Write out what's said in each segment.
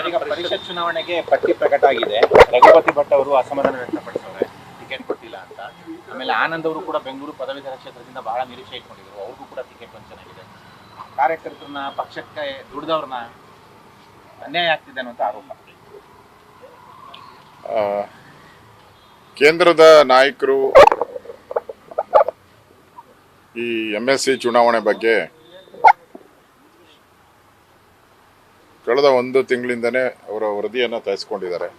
ಈಗ ಪರಿಷತ್ ಚುನಾವಣೆಗೆ ಪಟ್ಟಿ ಪ್ರಕಟ ಆಗಿದೆ. ರಘುಪತಿ ಭಟ್ ಅವರು ಅಸಮಾಧಾನ ವ್ಯಕ್ತಪಡಿಸಿದ್ದಾರೆ, ಟಿಕೆಟ್ ಕೊಟ್ಟಿಲ್ಲ ಅಂತ. ಆಮೇಲೆ ಆನಂದ್ ಅವರು ಕೂಡ ಬೆಂಗಳೂರು ಪದವೀಧರ ಕ್ಷೇತ್ರದಿಂದ ಬಹಳ ನಿರೀಕ್ಷೆ ಇಟ್ಕೊಂಡಿದ್ರು, ಅವ್ರಿಗೂ ಕೂಡ ಟಿಕೆಟ್ ವಂಚನೆ ಆಗಿದೆ. ಕಾರ್ಯಕರ್ತರನ್ನ, ಪಕ್ಷಕ್ಕೆ ದುಡಿದವ್ರನ್ನ ಅನ್ಯಾಯ ಆಗ್ತಿದೆ ಅನ್ನುವಂಥ ಆರೋಪ. ಕೇಂದ್ರದ ನಾಯಕರು ಈ MSc ಚುನಾವಣೆ ಬಗ್ಗೆ ಕಳೆದ 1 ತಿಂಗಳಿಂದನೇ ಅವರ ವರದಿಯನ್ನು ತರಿಸ್ಕೊಂಡಿದ್ದಾರೆ.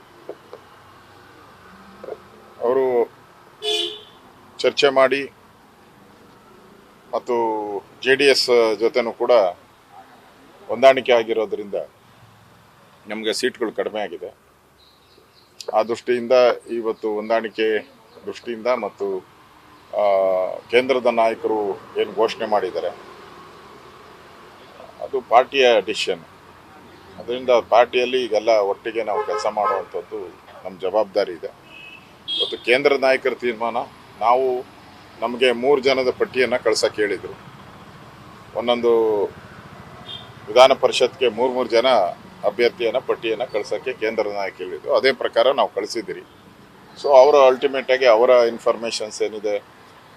ಅವರು ಚರ್ಚೆ ಮಾಡಿ ಮತ್ತು JDS ಜೊತೆನೂ ಕೂಡ ಹೊಂದಾಣಿಕೆ ಆಗಿರೋದ್ರಿಂದ ನಮಗೆ ಸೀಟ್ಗಳು ಕಡಿಮೆ ಆಗಿದೆ. ಆ ದೃಷ್ಟಿಯಿಂದ ಇವತ್ತು ಹೊಂದಾಣಿಕೆ ದೃಷ್ಟಿಯಿಂದ ಮತ್ತು ಕೇಂದ್ರದ ನಾಯಕರು ಏನು ಘೋಷಣೆ ಮಾಡಿದ್ದಾರೆ ಅದು ಪಾರ್ಟಿಯ ಡಿಸಿಷನ್. ಅದರಿಂದ ಪಾರ್ಟಿಯಲ್ಲಿ ಈಗೆಲ್ಲ ಒಟ್ಟಿಗೆ ನಾವು ಕೆಲಸ ಮಾಡುವಂಥದ್ದು ನಮ್ಮ ಜವಾಬ್ದಾರಿ ಇದೆ. ಇವತ್ತು ಕೇಂದ್ರ ನಾಯಕರ ತೀರ್ಮಾನ. ನಾವು ನಮಗೆ 3 ಜನದ ಪಟ್ಟಿಯನ್ನು ಕಳ್ಸೋಕೆ ಹೇಳಿದರು. ಒಂದೊಂದು ವಿಧಾನ ಪರಿಷತ್ಗೆ 3 ಜನ ಅಭ್ಯರ್ಥಿಯನ್ನು ಪಟ್ಟಿಯನ್ನು ಕಳ್ಸೋಕ್ಕೆ ಕೇಂದ್ರ ನಾಯಕ ಹೇಳಿದ್ರು. ಅದೇ ಪ್ರಕಾರ ನಾವು ಕಳಿಸಿದ್ದೀರಿ. ಸೊ ಅವರು ಅಲ್ಟಿಮೇಟಾಗಿ ಅವರ ಇನ್ಫಾರ್ಮೇಷನ್ಸ್ ಏನಿದೆ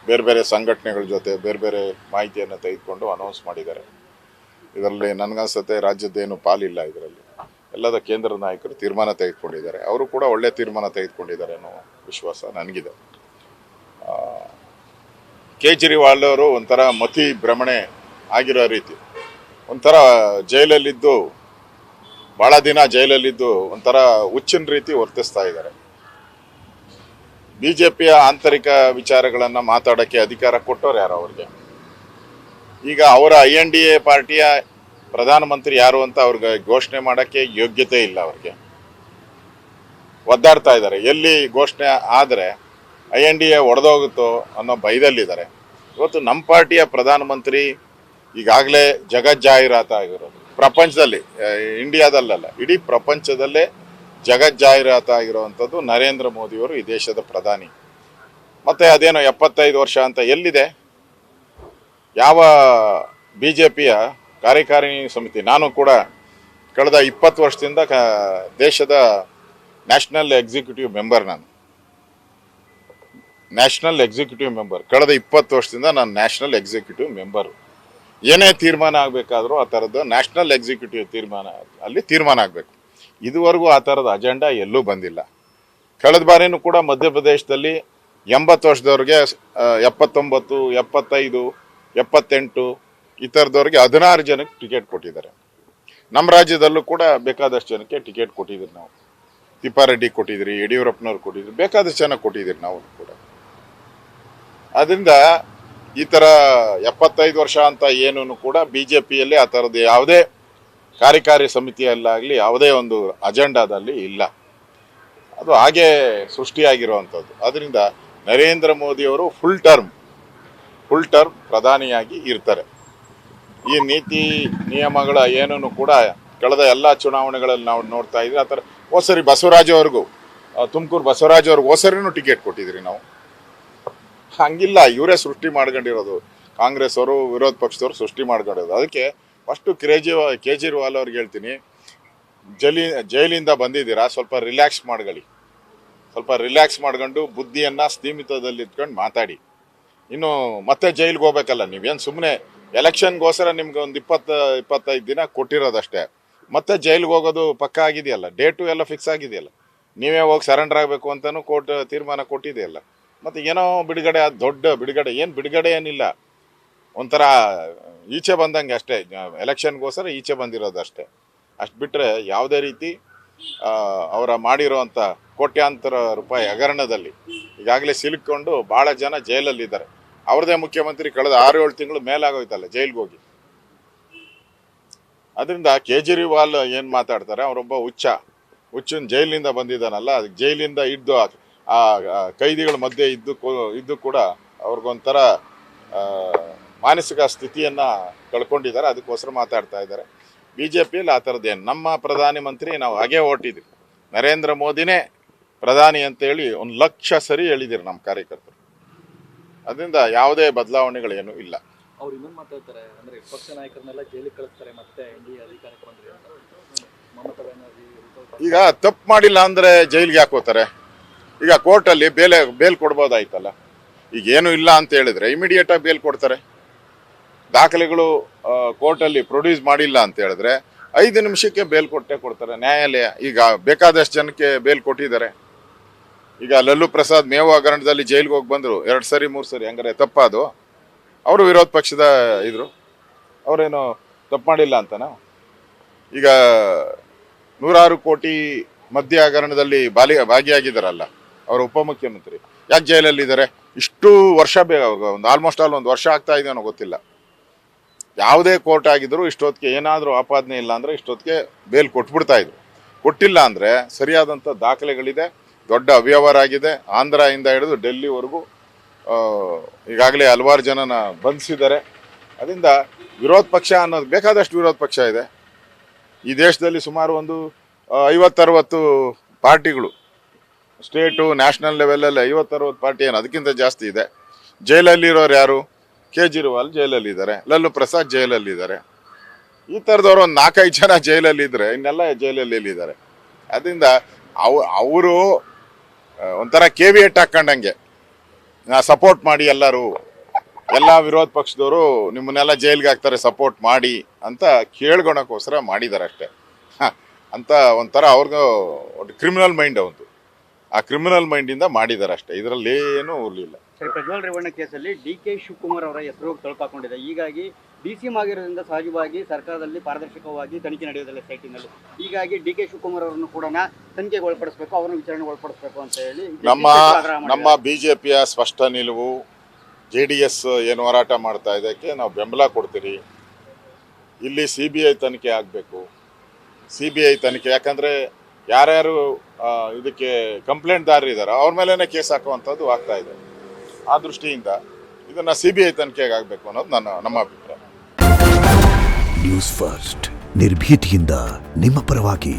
ಬೇರೆ ಬೇರೆ ಸಂಘಟನೆಗಳ ಜೊತೆ ಬೇರೆ ಬೇರೆ ಮಾಹಿತಿಯನ್ನು ತೆಗೆದುಕೊಂಡು ಅನೌನ್ಸ್ ಮಾಡಿದ್ದಾರೆ. ಇದರಲ್ಲಿ ನನಗನ್ಸುತ್ತೆ ರಾಜ್ಯದ್ದೇನು ಪಾಲಿಲ್ಲ. ಇದರಲ್ಲಿ ಎಲ್ಲದ ಕೇಂದ್ರ ನಾಯಕರು ತೀರ್ಮಾನ ತೆಗೆದುಕೊಂಡಿದ್ದಾರೆ. ಅವರು ಕೂಡ ಒಳ್ಳೆ ತೀರ್ಮಾನ ತೆಗೆದುಕೊಂಡಿದ್ದಾರೆ ಅನ್ನೋ ವಿಶ್ವಾಸ ನನಗಿದೆ. ಕೇಜ್ರಿವಾಲ್ ಅವರು ಒಂಥರ ಮತಿ ಭ್ರಮಣೆ ಆಗಿರೋ ರೀತಿ, ಒಂಥರ ಜೈಲಲ್ಲಿದ್ದು ಭಾಳ ದಿನ ಜೈಲಲ್ಲಿದ್ದು ಒಂಥರ ಹುಚ್ಚಿನ ರೀತಿ ವರ್ತಿಸ್ತಾ ಇದ್ದಾರೆ. BJPಯ ಆಂತರಿಕ ವಿಚಾರಗಳನ್ನು ಮಾತಾಡೋಕ್ಕೆ ಅಧಿಕಾರ ಕೊಟ್ಟವ್ರು ಯಾರು ಅವ್ರಿಗೆ? ಈಗ ಅವರ INDA ಪಾರ್ಟಿಯ ಪ್ರಧಾನಮಂತ್ರಿ ಯಾರು ಅಂತ ಅವ್ರಿಗೆ ಘೋಷಣೆ ಮಾಡೋಕ್ಕೆ ಯೋಗ್ಯತೆ ಇಲ್ಲ. ಅವ್ರಿಗೆ ಒದ್ದಾಡ್ತಾ ಇದ್ದಾರೆ. ಎಲ್ಲಿ ಘೋಷಣೆ ಆದರೆ INDA ಒಡೆದೋಗುತ್ತೋ ಅನ್ನೋ ಭಯದಲ್ಲಿದ್ದಾರೆ. ಇವತ್ತು ನಮ್ಮ ಪಾರ್ಟಿಯ ಪ್ರಧಾನಮಂತ್ರಿ ಈಗಾಗಲೇ ಜಗಜ್ಜಾಹೀರಾತಾಗಿರೋದು ಪ್ರಪಂಚದಲ್ಲಿ, ಇಂಡಿಯಾದಲ್ಲ ಇಡೀ ಪ್ರಪಂಚದಲ್ಲೇ ಜಗಜ್ಜಾಹೀರಾತಾಗಿರುವಂಥದ್ದು ನರೇಂದ್ರ ಮೋದಿಯವರು ಈ ದೇಶದ ಪ್ರಧಾನಿ. ಮತ್ತು ಅದೇನೋ 75 ವರ್ಷ ಅಂತ ಎಲ್ಲಿದೆ? ಯಾವ BJPಯ ಕಾರ್ಯಕಾರಿಣಿ ಸಮಿತಿ? ನಾನು ಕೂಡ ಕಳೆದ 20 ವರ್ಷದಿಂದ ದೇಶದ national executive member. National executive member ಕಳೆದ 20 ವರ್ಷದಿಂದ ನಾನು ನ್ಯಾಷನಲ್ ಎಕ್ಸಿಕ್ಯೂಟಿವ್ ಮೆಂಬರು. ಏನೇ ತೀರ್ಮಾನ ಆಗಬೇಕಾದ್ರೂ ಆ ಥರದ್ದು ನ್ಯಾಷನಲ್ ಎಕ್ಸಿಕ್ಯೂಟಿವ್ ತೀರ್ಮಾನ ಆಗಬೇಕು. ಇದುವರೆಗೂ ಆ ಥರದ ಅಜೆಂಡಾ ಎಲ್ಲೂ ಬಂದಿಲ್ಲ. ಕಳೆದ ಬಾರಿನೂ ಕೂಡ ಮಧ್ಯಪ್ರದೇಶದಲ್ಲಿ 80 ವರ್ಷದವ್ರಿಗೆ 79, 75, 78 ಈ ಥರದವ್ರಿಗೆ 16 ಜನಕ್ಕೆ ಟಿಕೆಟ್ ಕೊಟ್ಟಿದ್ದಾರೆ. ನಮ್ಮ ರಾಜ್ಯದಲ್ಲೂ ಕೂಡ ಬೇಕಾದಷ್ಟು ಜನಕ್ಕೆ ಟಿಕೆಟ್ ಕೊಟ್ಟಿದ್ದೀರಿ. ನಾವು ತಿಪ್ಪಾರೆಡ್ಡಿ ಕೊಟ್ಟಿದ್ದೀರಿ, ಯಡಿಯೂರಪ್ಪನವ್ರು ಕೊಟ್ಟಿದ್ದೀರಿ, ಬೇಕಾದಷ್ಟು ಜನ ಕೊಟ್ಟಿದ್ದೀರಿ ನಾವು ಕೂಡ. ಅದರಿಂದ ಈ ಥರ 75 ವರ್ಷ ಅಂತ ಏನೂ ಕೂಡ BJPಯಲ್ಲಿ ಆ ಥರದ್ದು ಯಾವುದೇ ಕಾರ್ಯಕಾರಿ ಸಮಿತಿಯಲ್ಲಾಗಲಿ ಯಾವುದೇ ಒಂದು ಅಜೆಂಡಾದಲ್ಲಿ ಇಲ್ಲ. ಅದು ಹಾಗೇ ಸೃಷ್ಟಿಯಾಗಿರುವಂಥದ್ದು. ಅದರಿಂದ ನರೇಂದ್ರ ಮೋದಿಯವರು ಫುಲ್ ಟರ್ಮ್ ಪ್ರಧಾನಿಯಾಗಿ ಇರ್ತಾರೆ. ಈ ನೀತಿ ನಿಯಮಗಳ ಏನೂ ಕೂಡ ಕಳೆದ ಎಲ್ಲ ಚುನಾವಣೆಗಳಲ್ಲಿ ನಾವು ನೋಡ್ತಾ ಇದ್ವಿ. ಆ ಥರ ಹೋಸರಿ ಬಸವರಾಜ್ ಅವ್ರಿಗೂ, ತುಮಕೂರು ಬಸವರಾಜ್ ಅವ್ರಿಗೆ ಹೋಸರಿನೂ ಟಿಕೆಟ್ ಕೊಟ್ಟಿದ್ರಿ ನಾವು. ಹಂಗಿಲ್ಲ, ಇವರೇ ಸೃಷ್ಟಿ ಮಾಡ್ಕೊಂಡಿರೋದು. ಕಾಂಗ್ರೆಸ್ ಅವರು, ವಿರೋಧ ಪಕ್ಷದವರು ಸೃಷ್ಟಿ ಮಾಡ್ಕೊಂಡಿರೋದು. ಅದಕ್ಕೆ ಫಸ್ಟು ಕೇಜ್ರಿವಾಲ್ ಅವ್ರಿಗೆ ಹೇಳ್ತೀನಿ, ಜೈಲಿಂದ ಬಂದಿದ್ದೀರಾ, ಸ್ವಲ್ಪ ರಿಲ್ಯಾಕ್ಸ್ ಮಾಡ್ಕೊಂಡು ಬುದ್ಧಿಯನ್ನು ಸ್ಥೀಮಿತದಲ್ಲಿ ಇಟ್ಕೊಂಡು ಮಾತಾಡಿ. ಇನ್ನು ಮತ್ತೆ ಜೈಲಿಗೆ ಹೋಗ್ಬೇಕಲ್ಲ. ನೀವೇನು ಸುಮ್ಮನೆ ಎಲೆಕ್ಷನ್ಗೋಸ್ಕರ ನಿಮ್ಗೆ ಒಂದು 20-25 ದಿನ ಕೊಟ್ಟಿರೋದಷ್ಟೇ. ಮತ್ತೆ ಜೈಲಿಗೆ ಹೋಗೋದು ಪಕ್ಕ ಆಗಿದೆಯಲ್ಲ, ಡೇಟು ಎಲ್ಲ ಫಿಕ್ಸ್ ಆಗಿದೆಯಲ್ಲ. ನೀವೇ ಹೋಗಿ ಸರೆಂಡರ್ ಆಗಬೇಕು ಅಂತಲೂ ಕೋರ್ಟ್ ತೀರ್ಮಾನ ಕೊಟ್ಟಿದೆಯಲ್ಲ. ಮತ್ತು ಏನೋ ಬಿಡುಗಡೆ, ಅದು ದೊಡ್ಡ ಬಿಡುಗಡೆ, ಬಿಡುಗಡೆ ಏನಿಲ್ಲ, ಒಂಥರ ಈಚೆ ಬಂದಂಗೆ ಅಷ್ಟೇ. ಎಲೆಕ್ಷನ್ಗೋಸ್ಕರ ಈಚೆ ಬಂದಿರೋದು ಅಷ್ಟೇ. ಅಷ್ಟು ಬಿಟ್ಟರೆ ಯಾವುದೇ ರೀತಿ ಅವರ ಮಾಡಿರೋವಂಥ ಕೋಟ್ಯಾಂತರ ರೂಪಾಯಿ ಹಗರಣದಲ್ಲಿ ಈಗಾಗಲೇ ಸಿಲುಕೊಂಡು ಭಾಳ ಜನ ಜೈಲಲ್ಲಿದ್ದಾರೆ. ಅವ್ರದೇ ಮುಖ್ಯಮಂತ್ರಿ ಕಳೆದ 6-7 ತಿಂಗಳು ಮೇಲಾಗೋಯ್ತಲ್ಲ ಜೈಲಿಗೆ ಹೋಗಿ. ಅದರಿಂದ ಕೇಜ್ರಿವಾಲ್ ಏನು ಮಾತಾಡ್ತಾರೆ, ಅವರೊಬ್ಬ ಹುಚ್ಚನ ಜೈಲಿನಿಂದ ಬಂದಿದ್ದಾನಲ್ಲ, ಅದಕ್ಕೆ ಜೈಲಿಂದ ಇದ್ದು ಆ ಕೈದಿಗಳ ಮಧ್ಯೆ ಇದ್ದು ಕೂಡ ಅವ್ರಿಗೊಂಥರ ಮಾನಸಿಕ ಸ್ಥಿತಿಯನ್ನು ಕಳ್ಕೊಂಡಿದ್ದಾರೆ. ಅದಕ್ಕೋಸ್ಕರ ಮಾತಾಡ್ತಾ ಇದ್ದಾರೆ. BJPಯಲ್ಲಿ ಆ ಥರದ್ದೇನು, ನಮ್ಮ ಪ್ರಧಾನಮಂತ್ರಿ ನಾವು ಹಾಗೇ ಹೊರಟಿದ್ವಿ, ನರೇಂದ್ರ ಮೋದಿನೇ ಪ್ರಧಾನಿ ಅಂತೇಳಿ 1,00,000 ಸರಿ ಹೇಳಿದಿರಿ ನಮ್ಮ ಕಾರ್ಯಕರ್ತರು. ಅದರಿಂದ ಯಾವುದೇ ಬದಲಾವಣೆಗಳೇನು ಇಲ್ಲ. ಅವ್ರು ಇನ್ನೊಂದು ಮಾತಾಡ್ತಾರೆ, ಅಂದರೆ ಪಕ್ಷ ನಾಯಕರನ್ನೆಲ್ಲ ಜೈಲಿಗೆ ಕಳಿಸ್ತಾರೆ ಮತ್ತೆ NDA ಅಧಿಕಾರಕ್ಕೆ ಬಂದ್ರೆ ಅಂತ. ಮಮತಾ ಈಗ ತಪ್ಪು ಮಾಡಿಲ್ಲ ಅಂದರೆ ಜೈಲಿಗೆ ಹಾಕೋತಾರೆ. ಈಗ ಕೋರ್ಟಲ್ಲಿ ಬೇಲ್ ಕೊಡ್ಬೋದಾಯ್ತಲ್ಲ. ಈಗ ಏನು ಇಲ್ಲ ಅಂತ ಹೇಳಿದ್ರೆ ಇಮಿಡಿಯೇಟಾಗಿ ಬೇಲ್ ಕೊಡ್ತಾರೆ. ದಾಖಲೆಗಳು ಕೋರ್ಟಲ್ಲಿ ಪ್ರೊಡ್ಯೂಸ್ ಮಾಡಿಲ್ಲ ಅಂತ ಹೇಳಿದ್ರೆ 5 ನಿಮಿಷಕ್ಕೆ ಬೇಲ್ ಕೊಡ್ತಾರೆ ನ್ಯಾಯಾಲಯ. ಈಗ ಬೇಕಾದಷ್ಟು ಜನಕ್ಕೆ ಬೇಲ್ ಕೊಟ್ಟಿದ್ದಾರೆ. ಈಗ ಲಲ್ಲು ಪ್ರಸಾದ್ ಮೇವು ಹಗರಣದಲ್ಲಿ ಜೈಲಿಗೆ ಹೋಗಿ ಬಂದರು 2 ಸರಿ 3 ಸರಿ. ಹಂಗಾರೆ ತಪ್ಪದು? ಅವರು ವಿರೋಧ ಪಕ್ಷದ ಇದ್ರು, ಅವರೇನು ತಪ್ಪು ಮಾಡಿಲ್ಲ ಅಂತನಾ? ಈಗ 106 ಕೋಟಿ ಮದ್ಯ ಹಗರಣದಲ್ಲಿ ಭಾಗಿಯಾಗಿದ್ದಾರಲ್ಲ ಅವರ ಉಪಮುಖ್ಯಮಂತ್ರಿ, ಯಾಕೆ ಜೈಲಲ್ಲಿದ್ದಾರೆ? ಇಷ್ಟು ವರ್ಷ ಒಂದು ಆಲ್ಮೋಸ್ಟ್ ಒಂದು ವರ್ಷ ಆಗ್ತಾ ಇದೆ ಅನ್ನೋ ಗೊತ್ತಿಲ್ಲ. ಯಾವುದೇ ಕೋರ್ಟ್ ಆಗಿದ್ರು ಇಷ್ಟೊತ್ತಿಗೆ ಏನಾದರೂ ಆಪಾದನೆ ಇಲ್ಲ ಅಂದರೆ ಇಷ್ಟೊತ್ತಿಗೆ ಬೇಲ್ ಕೊಟ್ಬಿಡ್ತಾ ಇದ್ರು. ಕೊಟ್ಟಿಲ್ಲ ಅಂದರೆ ಸರಿಯಾದಂಥ ದಾಖಲೆಗಳಿದೆ, ದೊಡ್ಡ ಅವ್ಯವಹಾರ ಆಗಿದೆ. ಆಂಧ್ರದಿಂದ ಹಿಡಿದು ಡೆಲ್ಲಿವರೆಗೂ ಈಗಾಗಲೇ ಹಲವಾರು ಜನನ ಬಂಧಿಸಿದ್ದಾರೆ. ಅದರಿಂದ ವಿರೋಧ ಪಕ್ಷ ಅನ್ನೋದು ಬೇಕಾದಷ್ಟು ವಿರೋಧ ಪಕ್ಷ ಇದೆ ಈ ದೇಶದಲ್ಲಿ. ಸುಮಾರು ಒಂದು 50-60 ಪಾರ್ಟಿಗಳು, ಸ್ಟೇಟು ನ್ಯಾಷನಲ್ ಲೆವೆಲಲ್ಲಿ 50-60 ಪಾರ್ಟಿ, ಏನು ಅದಕ್ಕಿಂತ ಜಾಸ್ತಿ ಇದೆ. ಜೈಲಲ್ಲಿರೋರು ಯಾರು? ಕೇಜ್ರಿವಾಲ್ ಜೈಲಲ್ಲಿದ್ದಾರೆ, ಲಲ್ಲು ಪ್ರಸಾದ್ ಜೈಲಲ್ಲಿದ್ದಾರೆ. ಈ ಥರದವ್ರು ಒಂದು 4-5 ಜನ ಜೈಲಲ್ಲಿದ್ದರೆ ಇನ್ನೆಲ್ಲ ಜೈಲಲ್ಲಿದ್ದಾರೆ. ಅದರಿಂದ ಅವರು ಒಂಥರ KVS ಹಾಕೊಂಡಂಗೆ ಸಪೋರ್ಟ್ ಮಾಡಿ ಎಲ್ಲ ವಿರೋಧ ಪಕ್ಷದವರು ನಿಮ್ಮನ್ನೆಲ್ಲ ಜೈಲಿಗೆ ಹಾಕ್ತಾರೆ ಸಪೋರ್ಟ್ ಮಾಡಿ ಅಂತ ಕೇಳ್ಕೊಳಕ್ಕೋಸ್ಕರ ಮಾಡಿದ್ದಾರೆ ಅಷ್ಟೇ. ಅಂತ ಒಂಥರ ಅವ್ರಿಗೂ ಕ್ರಿಮಿನಲ್ ಮೈಂಡ್ ಅವತ್ತು, ಆ ಕ್ರಿಮಿನಲ್ ಮೈಂಡಿಂದ ಮಾಡಿದ್ದಾರೆ ಅಷ್ಟೇ, ಇದರಲ್ಲಿ ಏನೂ ಇರಲಿಲ್ಲ. ಸರಿ, ಪ್ರಜ್ವಲ್ ರೇವಣ್ಣ ಕೇಸಲ್ಲಿ DK ಶಿವಕುಮಾರ್ ಅವರ ಹೆಸರು ತಳ್ಪಾಕೊಂಡಿದೆ. ಹೀಗಾಗಿ DCM ಆಗಿರೋದ್ರಿಂದ ಸಹಜವಾಗಿ ಸರ್ಕಾರದಲ್ಲಿ ಪಾರದರ್ಶಕವಾಗಿ ತನಿಖೆ ನಡೆಯೋದಿಲ್ಲ ಸೈಟಿನಲ್ಲಿ. ಹೀಗಾಗಿ DK ಶಿವಕುಮಾರ್ ಅವರನ್ನು ಕೂಡ ತನಿಖೆಗೆ ಒಳಪಡಿಸಬೇಕು, ಅವರನ್ನು ವಿಚಾರಣೆಗೆ ಒಳಪಡಿಸಬೇಕು ಅಂತ ಹೇಳಿ ನಮ್ಮ BJPಯ ಸ್ಪಷ್ಟ ನಿಲುವು. JDS ಏನು ಹೋರಾಟ ಮಾಡ್ತಾ ಇದಕ್ಕೆ ನಾವು ಬೆಂಬಲ ಕೊಡ್ತೀರಿ. ಇಲ್ಲಿ CBI ತನಿಖೆ ಆಗಬೇಕು. CBI ತನಿಖೆ, ಯಾಕಂದರೆ ಯಾರ್ಯಾರು ಇದಕ್ಕೆ ಕಂಪ್ಲೇಂಟ್ದಾರರು ಇದ್ದಾರೆ ಅವ್ರ ಮೇಲೇ ಕೇಸ್ ಹಾಕುವಂಥದ್ದು ಆಗ್ತಾ ಇದೆ. ಆ ದೃಷ್ಟಿಯಿಂದ ಇದನ್ನು CBI ತನಿಖೆಗೆ ಆಗಬೇಕು ಅನ್ನೋದು ನಮ್ಮ ಅಭಿಪ್ರಾಯ. ನ್ಯೂಸ್ ಫಸ್ಟ್, ನಿರ್ಭೀತಿಯಿಂದ ನಿಮ್ಮ ಪರವಾಗಿ.